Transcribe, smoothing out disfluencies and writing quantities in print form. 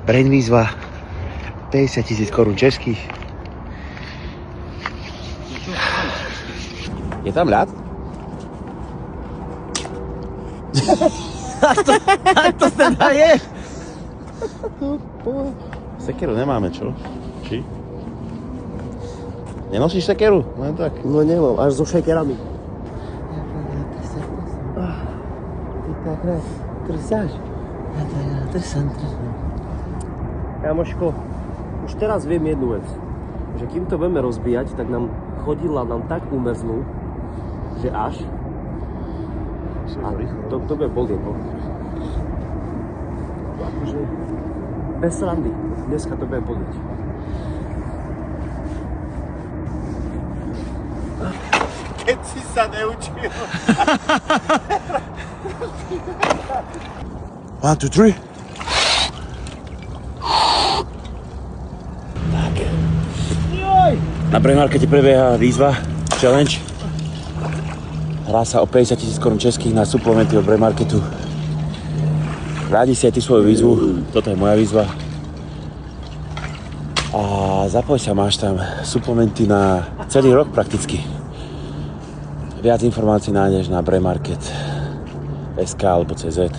Brain výzva 50 000 korún českých. Je tam ľad? Tak to teda je. Sekeru nemáme, čo? Či? Nenosíš sekeru? Len tak. No nemám, až so šekerami. Trsáš? Trsám. Kamoško, už teraz viem jednu vec. Že kým to budeme rozbíjať, tak nám chodidla tak umrznú, že až. A to bude bolieť, no. Akože bez srandy. Dneska to bude bolieť. Keď si sa neučil. 1, 2, 3. Tak. Na Brain Markete prebieha výzva, challenge. Hrá sa o 50 000 korún českých na suplementy od Brain Marketu. Rádi si aj ty svoju výzvu, toto je moja výzva. A zapoj sa, máš tam suplementy na celý rok prakticky. Viac informácií nájdeš na brainmarket.sk alebo CZ.